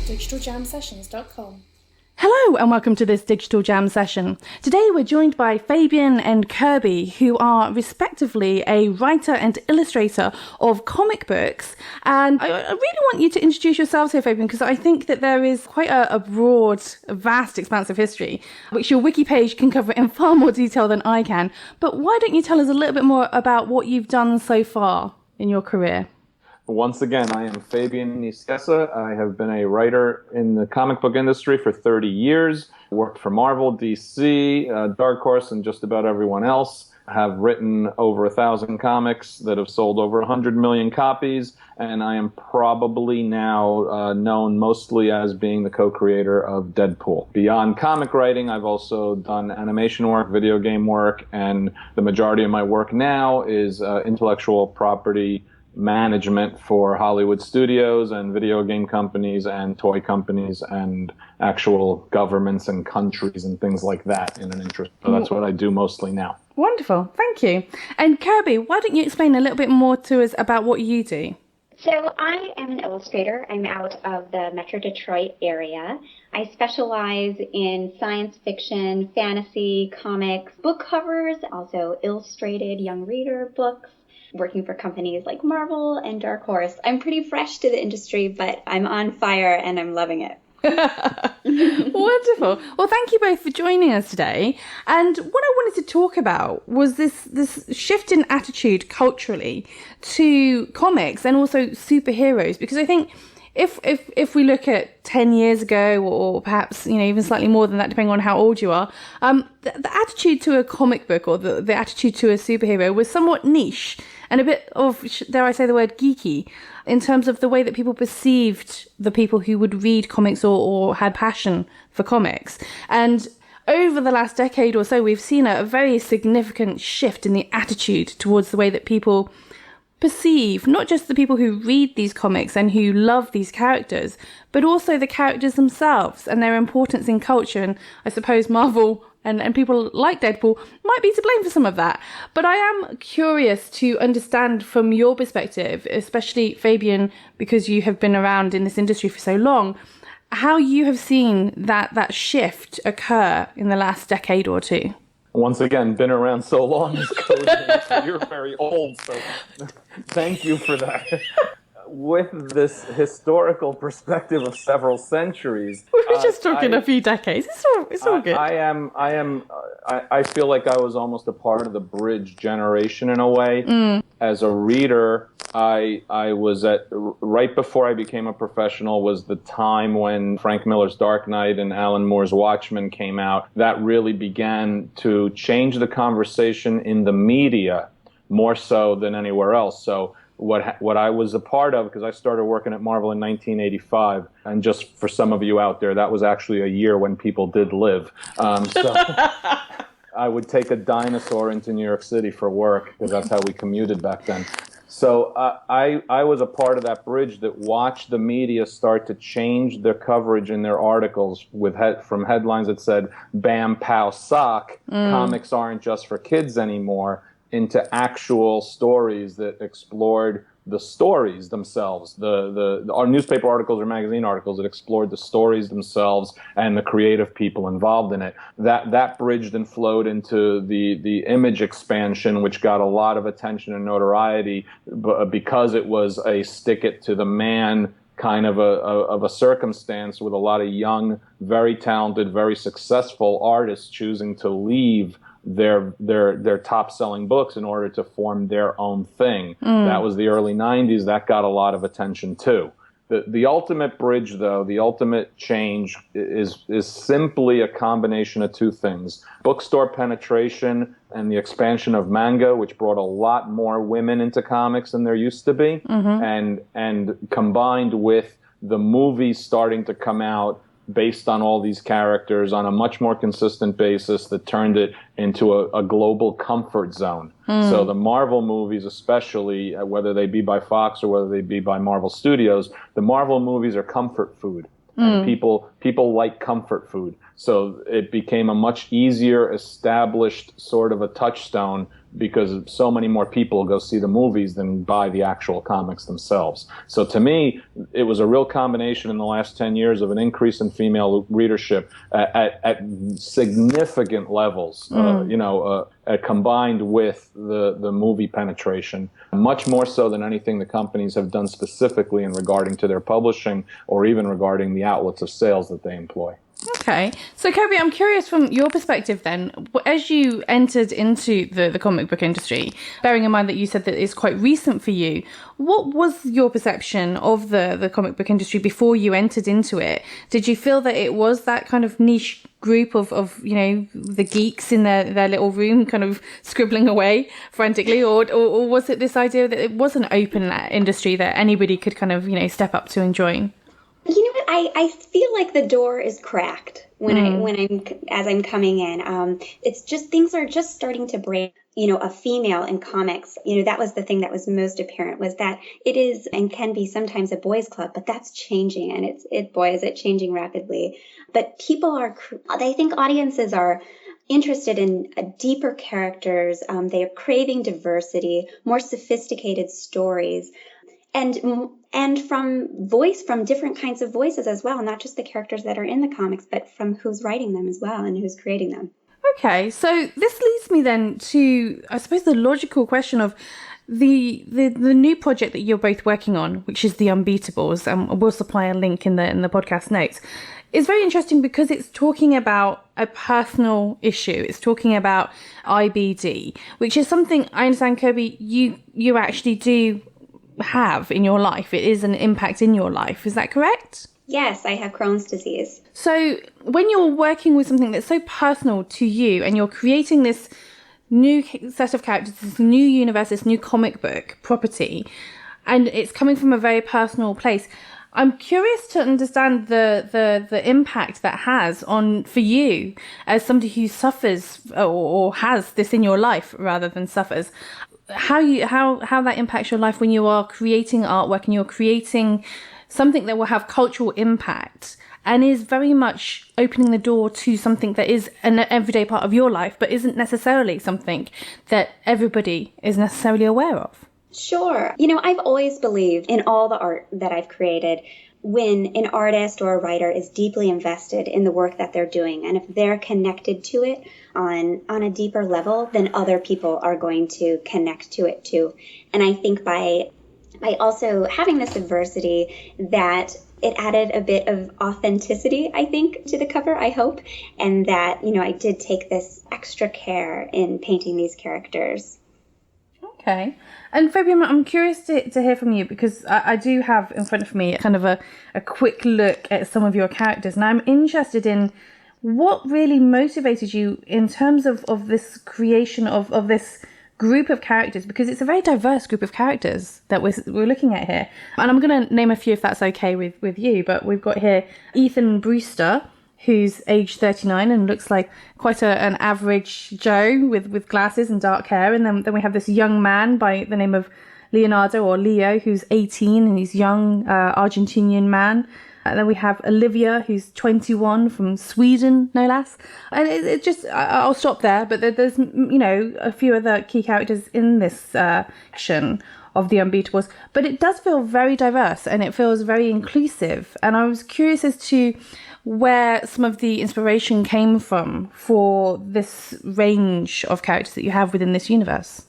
digitaljamsessions.com. Hello and welcome to this Digital Jam session. Today we're joined by Fabian and Kirby, who are respectively a writer and illustrator of comic books. And I really want you to introduce yourselves here, Fabian, because I think that there is quite a broad, vast expanse of history, which your wiki page can cover in far more detail than I can. But why don't you tell us a little bit more about what you've done so far in your career? Once again, I am Fabian Niscesa. I have been a writer in the comic book industry for 30 years, worked for Marvel, DC, Dark Horse, and just about everyone else. I have written over 1,000 comics that have sold over 100 million copies, and I am probably now known mostly as being the co-creator of Deadpool. Beyond comic writing, I've also done animation work, video game work, and the majority of my work now is intellectual property management for Hollywood studios and video game companies and toy companies and actual governments and countries and things like that in an interest. So that's what I do mostly now. Wonderful. Thank you. And Kirby, why don't you explain a little bit more to us about what you do? So I am an illustrator. I'm out of the Metro Detroit area. I specialize in science fiction, fantasy, comics, book covers, also illustrated young reader books, working for companies like Marvel and Dark Horse. I'm pretty fresh to the industry, but I'm on fire and I'm loving it. Wonderful. Well, thank you both for joining us today. And what I wanted to talk about was this shift in attitude culturally to comics and also superheroes, because I think if we look at 10 years ago, or perhaps even slightly more than that, depending on how old you are, the attitude to a comic book or the attitude to a superhero was somewhat niche and a bit of, dare I say the word, geeky, in terms of the way that people perceived the people who would read comics or had passion for comics. And over the last decade or so, we've seen a very significant shift in the attitude towards the way that people perceive not just the people who read these comics and who love these characters, but also the characters themselves and their importance in culture. And I suppose Marvel and people like Deadpool might be to blame for some of that. But I am curious to understand from your perspective, especially Fabian, because you have been around in this industry for so long, how you have seen that shift occur in the last decade or two. Once again, been around so long as Cody, so you're very old, so thank you for that. With this historical perspective of several centuries, we were just talking a few decades. It's all good. I feel like I was almost a part of the bridge generation in a way. As a reader, I was right before I became a professional was the time when Frank Miller's Dark Knight and Alan Moore's Watchmen came out. That really began to change the conversation in the media more so than anywhere else. So what I was a part of, because I started working at Marvel in 1985, and just for some of you out there, that was actually a year when people did live. So I would take a dinosaur into New York City for work, because that's how we commuted back then. So I was a part of that bridge that watched the media start to change their coverage in their articles from headlines that said, "Bam, pow, sock, comics aren't just for kids anymore," into actual stories that explored the stories themselves, our newspaper articles or magazine articles that explored the stories themselves and the creative people involved in it. That bridged and flowed into the image expansion, which got a lot of attention and notoriety because it was a stick it to the man kind of a circumstance, with a lot of young, very talented, very successful artists choosing to leave their top-selling books in order to form their own thing. That was the early 90s. That got a lot of attention too. The ultimate bridge, though, the ultimate change is simply a combination of two things: bookstore penetration and the expansion of manga, which brought a lot more women into comics than there used to be, and combined with the movies starting to come out based on all these characters on a much more consistent basis that turned it into a global comfort zone. So the Marvel movies, especially, whether they be by Fox or whether they be by Marvel Studios, the Marvel movies are comfort food. And people like comfort food. So it became a much easier established sort of a touchstone because so many more people go see the movies than buy the actual comics themselves. So to me, it was a real combination in the last 10 years of an increase in female readership at significant levels, combined with the movie penetration, much more so than anything the companies have done specifically in regarding to their publishing or even regarding the outlets of sales that they employ. Okay. So, Kobe, I'm curious from your perspective then, as you entered into the comic book industry, bearing in mind that you said that it's quite recent for you, what was your perception of the comic book industry before you entered into it? Did you feel that it was that kind of niche group of the geeks in their little room kind of scribbling away frantically, or was it this idea that it was an open industry that anybody could kind of, step up to and join? You know what? I feel like the door is cracked when I'm coming in. It's just things are just starting to break. A female in comics. That was the thing that was most apparent, was that it is and can be sometimes a boys' club, but that's changing, and it's changing rapidly. But I think audiences are interested in deeper characters. They are craving diversity, more sophisticated stories. And from different kinds of voices as well, not just the characters that are in the comics, but from who's writing them as well and who's creating them. Okay, so this leads me then to, I suppose, the logical question of the new project that you're both working on, which is The Unbeatables, and we'll supply a link in the podcast notes. It's very interesting because it's talking about a personal issue. It's talking about IBD, which is something I understand, Kobe, you actually do have in your life. It is an impact in your life. Is that correct? Yes, I have Crohn's disease. So when you're working with something that's so personal to you and you're creating this new set of characters, this new universe, this new comic book property, and it's coming from a very personal place, I'm curious to understand the impact that has for you as somebody who suffers or has this in your life rather than suffers. How that impacts your life when you are creating artwork and you're creating something that will have cultural impact and is very much opening the door to something that is an everyday part of your life, but isn't necessarily something that everybody is necessarily aware of. Sure. I've always believed in all the art that I've created. When an artist or a writer is deeply invested in the work that they're doing, and if they're connected to it on a deeper level, then other people are going to connect to it too. And I think by also having this diversity, that it added a bit of authenticity, I think, to the cover, I hope, and that, I did take this extra care in painting these characters. Okay. And Fabian, I'm curious to hear from you, because I do have in front of me kind of a quick look at some of your characters, and I'm interested in what really motivated you in terms of this creation of this group of characters, because it's a very diverse group of characters that we're looking at here. And I'm going to name a few if that's okay with you, but we've got here Ethan Brewster, who's age 39 and looks like quite an average Joe with glasses and dark hair. And then we have this young man by the name of Leonardo, or Leo, who's 18 and he's young Argentinian man. And then we have Olivia, who's 21 from Sweden, no less. And it just, I'll stop there. But there's, a few other key characters in this section of The Unbeatables. But it does feel very diverse and it feels very inclusive. And I was curious as to where some of the inspiration came from for this range of characters that you have within this universe.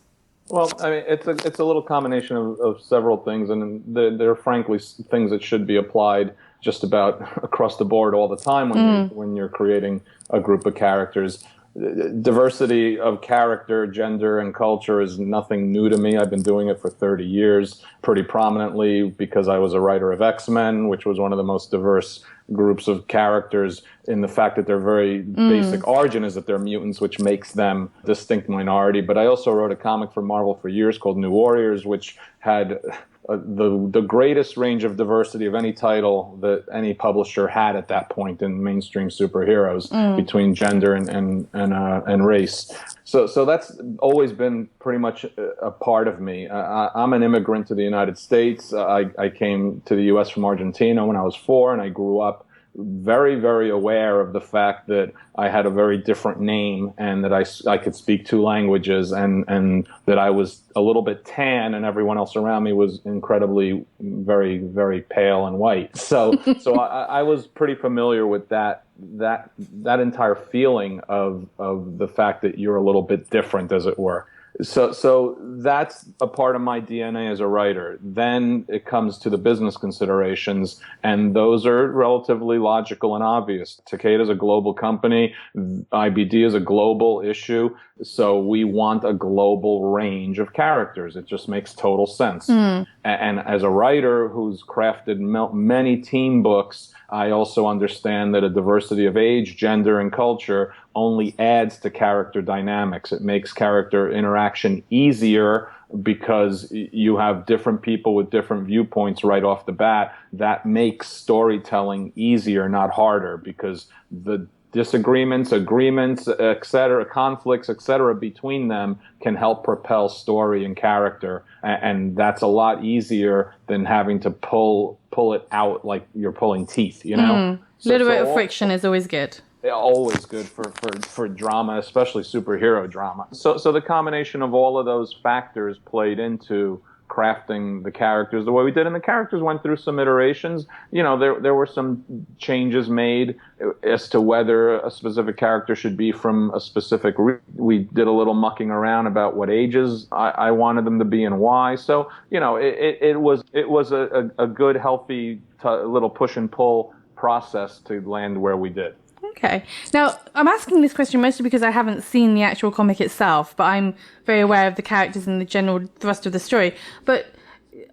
Well, I mean, it's a little combination of several things, and they're frankly things that should be applied just about across the board all the time when you're creating a group of characters. Diversity of character, gender, and culture is nothing new to me. I've been doing it for 30 years, pretty prominently because I was a writer of X-Men, which was one of the most diverse groups of characters, in the fact that their very basic origin is that they're mutants, which makes them a distinct minority. But I also wrote a comic for Marvel for years called New Warriors, which had the greatest range of diversity of any title that any publisher had at that point in mainstream superheroes, between gender and race. So that's always been pretty much a part of me. I'm an immigrant to the United States. I came to the U.S. from Argentina when I was 4, and I grew up very, very aware of the fact that I had a very different name and that I could speak two languages and that I was a little bit tan and everyone else around me was incredibly very, very pale and white. So I was pretty familiar with that entire feeling of the fact that you're a little bit different, as it were. So that's a part of my DNA as a writer. Then it comes to the business considerations, and those are relatively logical and obvious. Takeda is a global company. IBD is a global issue. So we want a global range of characters. It just makes total sense. And as a writer who's crafted many teen books, I also understand that a diversity of age, gender, and culture only adds to character dynamics. It makes character interaction easier because you have different people with different viewpoints right off the bat. That makes storytelling easier, not harder, because the disagreements, agreements, etc., conflicts, etc., between them can help propel story and character, and that's a lot easier than having to pull it out like you're pulling teeth, you know? A little bit of friction is always good. Always good for drama, especially superhero drama. So the combination of all of those factors played into crafting the characters the way we did, and the characters went through some iterations. You know, there were some changes made as to whether a specific character should be from a specific we did a little mucking around about what ages I wanted them to be and why. So, you know, it was a good, healthy little push and pull process to land where we did. Okay. Now, I'm asking this question mostly because I haven't seen the actual comic itself, but I'm very aware of the characters and the general thrust of the story. But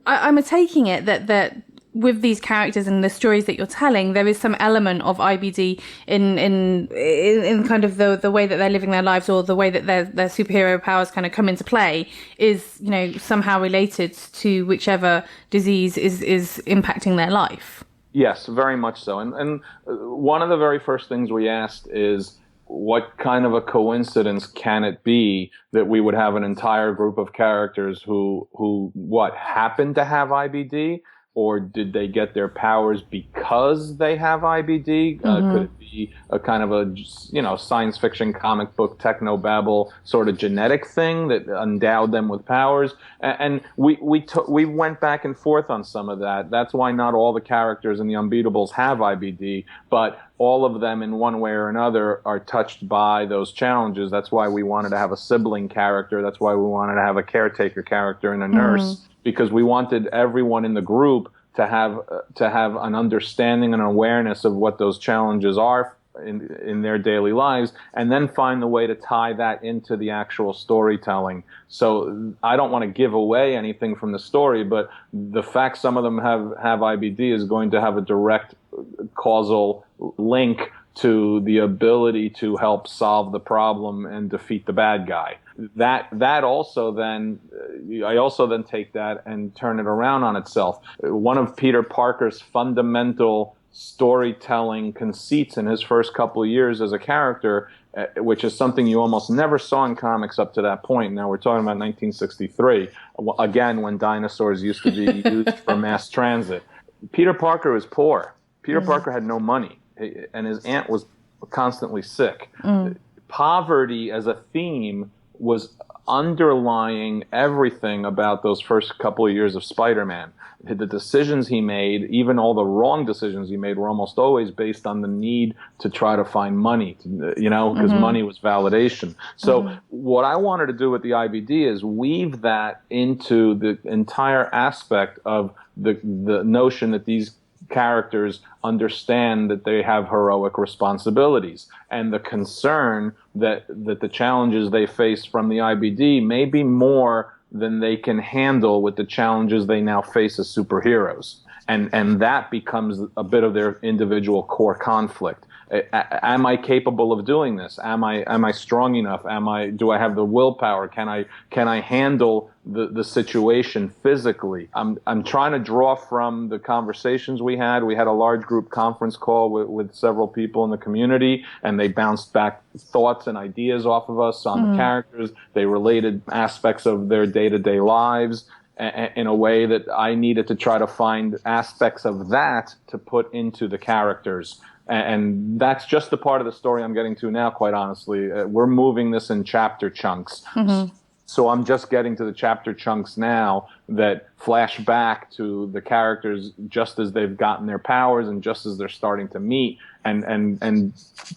I'm taking it that with these characters and the stories that you're telling, there is some element of IBD in kind of the way that they're living their lives, or the way that their superhero powers kind of come into play is, you know, somehow related to whichever disease is impacting their life. Yes, very much so. And one of the very first things we asked is, what kind of a coincidence can it be that we would have an entire group of characters who happen to have IBD, or did they get their powers because they have IBD? Could it be a kind of a, you know, science fiction, comic book, technobabble sort of genetic thing that endowed them with powers? And we went back and forth on some of that. That's why not all the characters in the Unbeatables have IBD, but all of them in one way or another are touched by those challenges. That's why we wanted to have a sibling character. That's why we wanted to have a caretaker character and a nurse. Because we wanted everyone in the group to have an understanding and awareness of what those challenges are in their daily lives, and then find the way to tie that into the actual storytelling. So I don't want to give away anything from the story, but the fact some of them have IBD is going to have a direct causal link to the ability to help solve the problem and defeat the bad guy. That also then, I also then take that and turn it around on itself. One of Peter Parker's fundamental storytelling conceits in his first couple of years as a character, which is something you almost never saw in comics up to that point. Now we're talking about 1963, again, when dinosaurs used to be used for mass transit. Peter Parker was poor. Peter Parker had no money, and his aunt was constantly sick. Poverty as a theme was underlying everything about those first couple of years of Spider-Man. The decisions he made, even all the wrong decisions he made, were almost always based on the need to try to find money, because money was validation. So what I wanted to do with the IBD is weave that into the entire aspect of the notion that these characters understand that they have heroic responsibilities, and the concern that the challenges they face from the IBD may be more than they can handle with the challenges they now face as superheroes. And that becomes a bit of their individual core conflict. Am I capable of doing this? Am I strong enough? Do I have the willpower? Can I handle the situation physically? I'm trying to draw from the conversations we had. We had a large group conference call with several people in the community, and they bounced back thoughts and ideas off of us on the characters. They related aspects of their day-to-day lives in a way that I needed to try to find aspects of that to put into the characters. And that's just the part of the story I'm getting to now, quite honestly. We're moving this in chapter chunks. So I'm just getting to the chapter chunks now that flash back to the characters just as they've gotten their powers and just as they're starting to meet and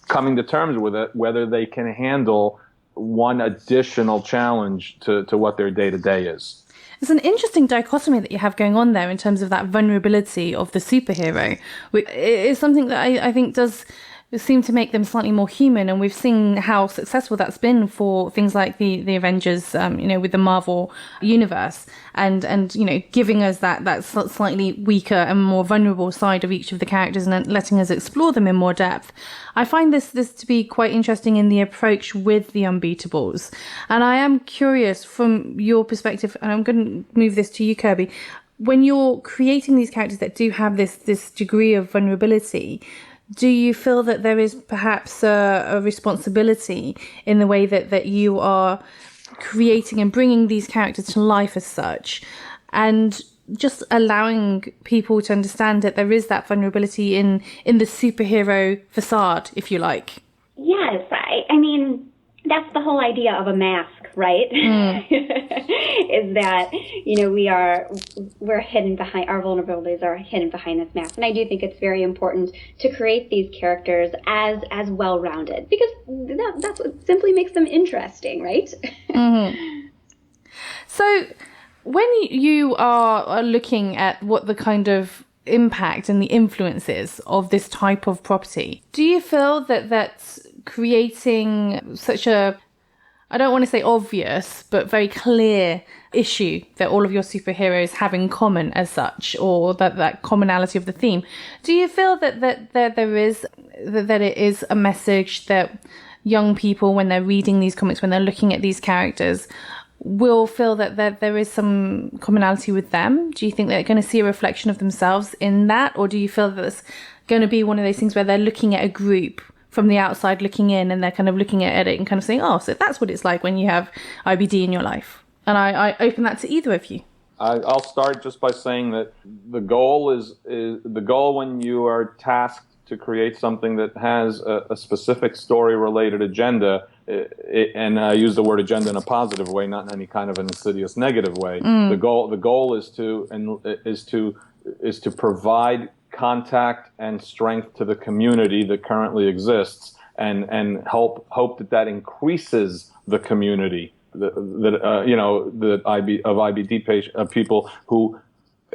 coming to terms with it, whether they can handle one additional challenge to what their day-to-day is. It's an interesting dichotomy that you have going on there in terms of that vulnerability of the superhero, which is something that I think does seem to make them slightly more human, and we've seen how successful that's been for things like the Avengers, with the Marvel universe, and giving us that slightly weaker and more vulnerable side of each of the characters and letting us explore them in more depth. I find this to be quite interesting in the approach with the Unbeatables, and I am curious from your perspective, and I'm going to move this to you, Kirby. When you're creating these characters that do have this degree of vulnerability, do you feel that there is perhaps a responsibility in the way that you are creating and bringing these characters to life as such, and just allowing people to understand that there is that vulnerability in the superhero facade, if you like? Yes, I mean, that's the whole idea of a mask, right? Is that, we're hidden behind, our vulnerabilities are hidden behind this mask. And I do think it's very important to create these characters as well-rounded, because that's what simply makes them interesting, right? So when you are looking at what the kind of impact and the influences of this type of property, do you feel that that's creating such a, I don't want to say obvious, but very clear issue that all of your superheroes have in common as such, or that commonality of the theme? Do you feel that it is a message that young people, when they're reading these comics, when they're looking at these characters, will feel that there is some commonality with them? Do you think they're going to see a reflection of themselves in that? Or do you feel that it's going to be one of those things where they're looking at a group from the outside looking in, and they're kind of looking at it and kind of saying, oh, so that's what it's like when you have IBD in your life? And I open that to either of you. I'll start just by saying that the goal is the goal when you are tasked to create something that has a specific story-related agenda, and I use the word agenda in a positive way, not in any kind of an insidious negative way. The goal is to provide contact and strength to the community that currently exists, and hope that increases the community of IBD people who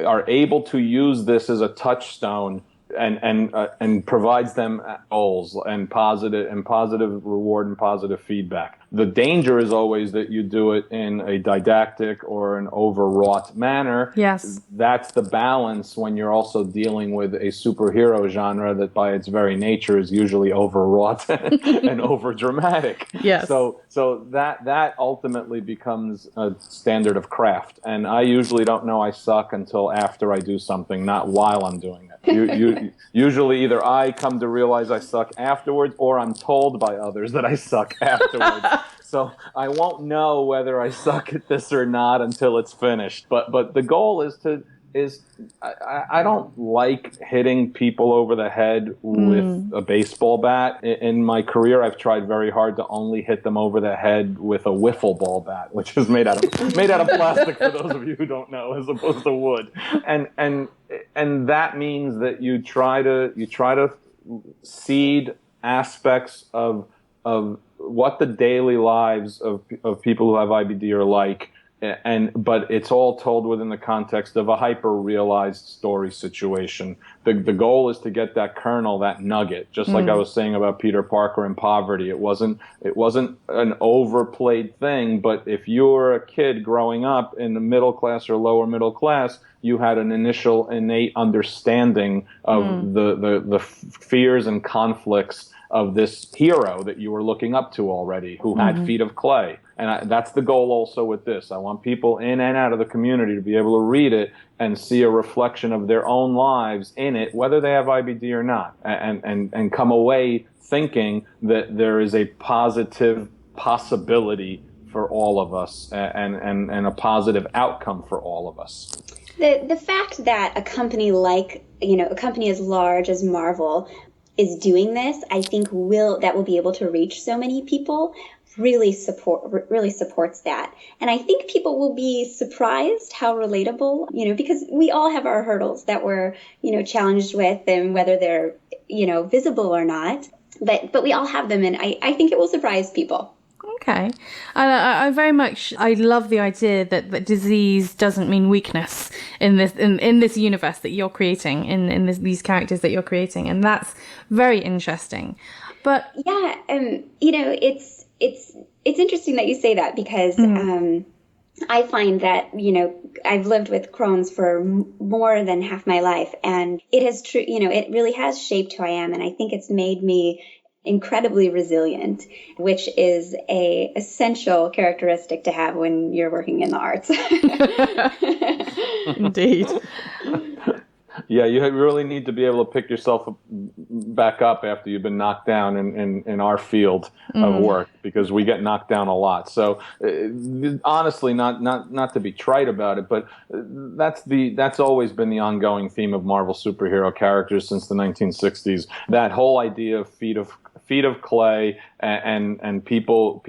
are able to use this as a touchstone and provides them goals and positive reward and positive feedback. The danger is always that you do it in a didactic or an overwrought manner. Yes. That's the balance when you're also dealing with a superhero genre that by its very nature is usually overwrought and overdramatic. Yes. So that ultimately becomes a standard of craft. And I usually don't know I suck until after I do something, not while I'm doing it. Usually either I come to realize I suck afterwards, or I'm told by others that I suck afterwards. So I won't know whether I suck at this or not until it's finished. But the goal is I don't like hitting people over the head with a baseball bat. In my career, I've tried very hard to only hit them over the head with a wiffle ball bat, which is made out of plastic, for those of you who don't know, as opposed to wood. And that means that you try to seed aspects of what the daily lives of people who have IBD are like, but it's all told within the context of a hyper-realized story situation. The goal is to get that kernel, that nugget, just like I was saying about Peter Parker and poverty. It wasn't an overplayed thing, but if you were a kid growing up in the middle class or lower middle class, you had an initial innate understanding of the fears and conflicts of this hero that you were looking up to already, who had feet of clay. And that's the goal also with this. I want people in and out of the community to be able to read it and see a reflection of their own lives in it, whether they have IBD or not, and come away thinking that there is a positive possibility for all of us and a positive outcome for all of us. The fact that a company as large as Marvel is doing this, I think will be able to reach so many people really supports that. And I think people will be surprised how relatable, because we all have our hurdles that we're, challenged with, and whether they're, visible or not, but we all have them. And I think it will surprise people. Okay. I very much, I love the idea that disease doesn't mean weakness in this universe that you're creating, in these characters that you're creating. And that's very interesting. But yeah, it's interesting that you say that, because I find that, I've lived with Crohn's for more than half my life, and it has it really has shaped who I am. And I think it's made me incredibly resilient, which is a essential characteristic to have when you're working in the arts. Indeed. Yeah, you really need to be able to pick yourself back up after you've been knocked down in our field of work, because we get knocked down a lot. So honestly, not to be trite about it, but that's always been the ongoing theme of Marvel superhero characters since the 1960s. That whole idea of feet of clay, and people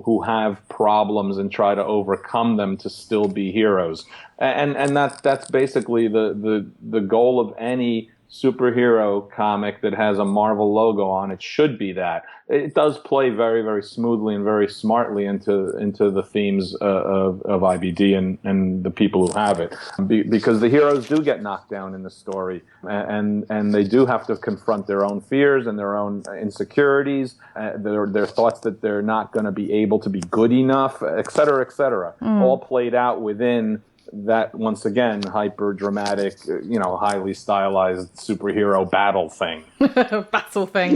who have problems and try to overcome them to still be heroes. And that's basically the goal of any superhero comic that has a Marvel logo on it. Should be that. It does play very, very smoothly and very smartly into the themes of IBD and the people who have it, because the heroes do get knocked down in the story, and they do have to confront their own fears and their own insecurities, their thoughts that they're not going to be able to be good enough, et cetera, all played out within that, once again, hyper dramatic, highly stylized superhero battle thing. Battle thing.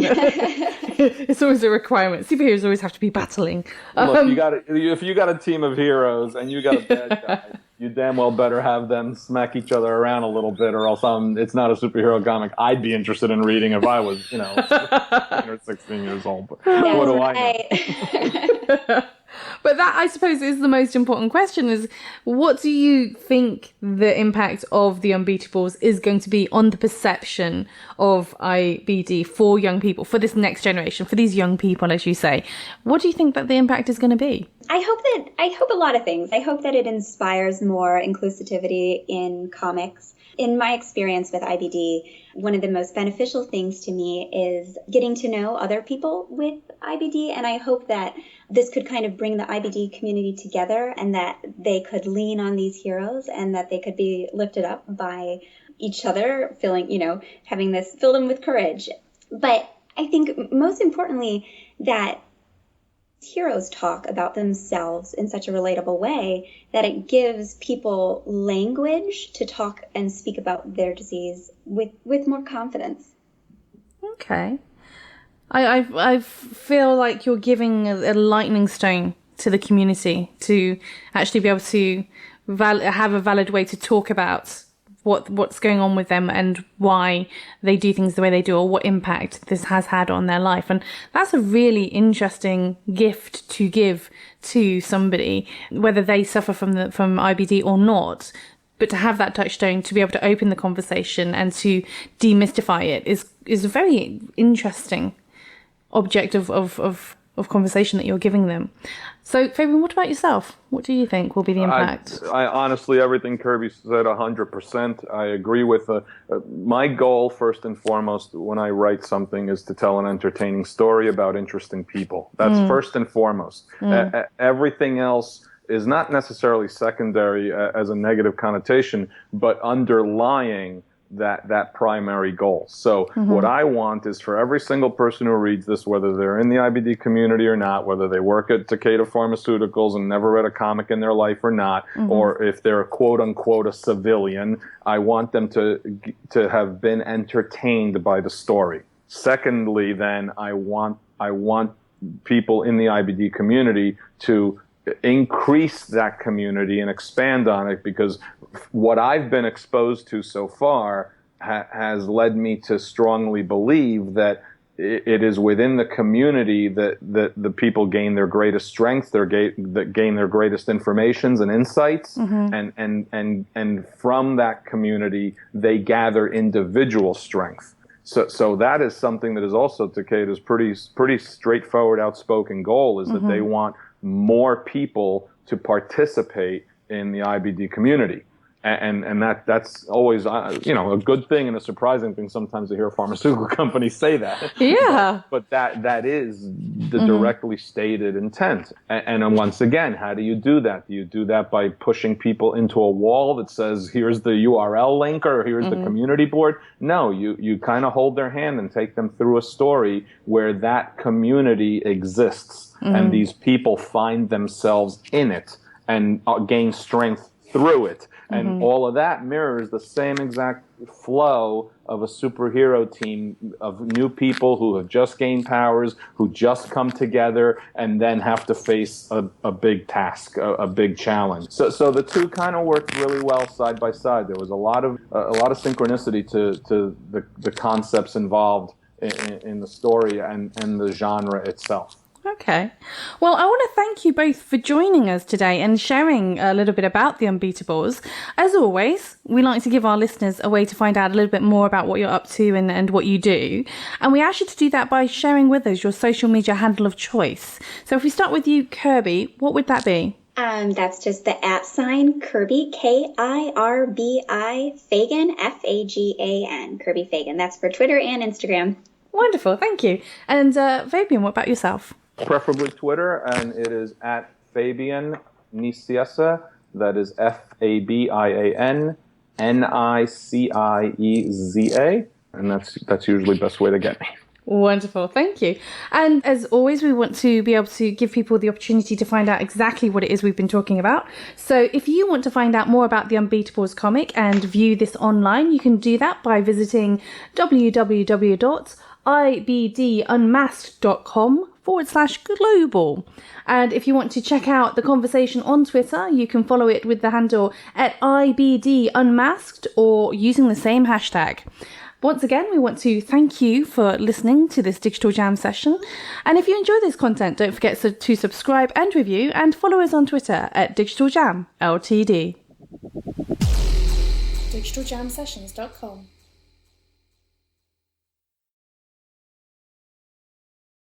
It's always a requirement. Superheroes always have to be battling. Look, if you got a team of heroes and you got a bad guy, you damn well better have them smack each other around a little bit, or else it's not a superhero comic I'd be interested in reading if I was, 15 or 16 years old. But what do I know? But that, I suppose, is the most important question, is what do you think the impact of The Unbeatables is going to be on the perception of IBD for young people, for this next generation, for these young people, as you say? What do you think that the impact is going to be? I hope a lot of things. I hope that it inspires more inclusivity in comics. In my experience with IBD, one of the most beneficial things to me is getting to know other people with IBD, and I hope that this could kind of bring the IBD community together, and that they could lean on these heroes, and that they could be lifted up by each other, having this fill them with courage. But I think most importantly that heroes talk about themselves in such a relatable way that it gives people language to talk and speak about their disease with more confidence. Okay. I feel like you're giving a lightning stone to the community to actually be able to have a valid way to talk about what's going on with them and why they do things the way they do, or what impact this has had on their life. And that's a really interesting gift to give to somebody, whether they suffer from IBD or not. But to have that touchstone, to be able to open the conversation and to demystify it is a very interesting object of conversation that you're giving them. So, Fabian, what about yourself? What do you think will be the impact? I honestly, everything Kirby said, 100%. I agree with my goal, first and foremost, when I write something, is to tell an entertaining story about interesting people. That's first and foremost. Everything else is not necessarily secondary as a negative connotation, but underlying that primary goal. So what I want is for every single person who reads this, whether they're in the IBD community or not, whether they work at Takeda Pharmaceuticals and never read a comic in their life or not, or if they're quote unquote a civilian, I want them to have been entertained by the story. Secondly, then I want people in the IBD community to increase that community and expand on it, because what I've been exposed to so far has led me to strongly believe that it is within the community that the people gain their greatest strength, that gain their greatest informations and insights, and from that community they gather individual strength. So that is something that is also Takeda's pretty straightforward, outspoken goal is that they want more people to participate in the IBD community. And that's always, a good thing and a surprising thing sometimes to hear pharmaceutical companies say that. Yeah. But that is the directly stated intent. And then once again, how do you do that? Do you do that by pushing people into a wall that says, here's the URL link or here's the community board? No, you kind of hold their hand and take them through a story where that community exists and these people find themselves in it and gain strength through it. And all of that mirrors the same exact flow of a superhero team of new people who have just gained powers, who just come together and then have to face a big task, a big challenge. So the two kind of worked really well side by side. There was a lot of synchronicity to the concepts involved in the story and the genre itself. Okay. Well, I want to thank you both for joining us today and sharing a little bit about the Unbeatables. As always, we like to give our listeners a way to find out a little bit more about what you're up to and what you do. And we ask you to do that by sharing with us your social media handle of choice. So if we start with you, Kirby, what would that be? That's just the @ Kirby, KIRBI, Fagan, FAGAN, Kirby Fagan. That's for Twitter and Instagram. Wonderful, thank you. And Fabian, what about yourself? Preferably Twitter, and it is @Fabian Nicieza. That is FABIAN NICIEZA, and that's usually the best way to get me. Wonderful, thank you. And as always, we want to be able to give people the opportunity to find out exactly what it is we've been talking about. So if you want to find out more about the Unbeatables comic and view this online, you can do that by visiting www.ibdunmasked.com/global. And if you want to check out the conversation on Twitter, you can follow it with the handle @IBDUnmasked or using the same hashtag. Once again, we want to thank you for listening to this Digital Jam session. And if you enjoy this content, don't forget to subscribe and review and follow us on Twitter @Digital Jam Ltd. DigitalJamSessions.com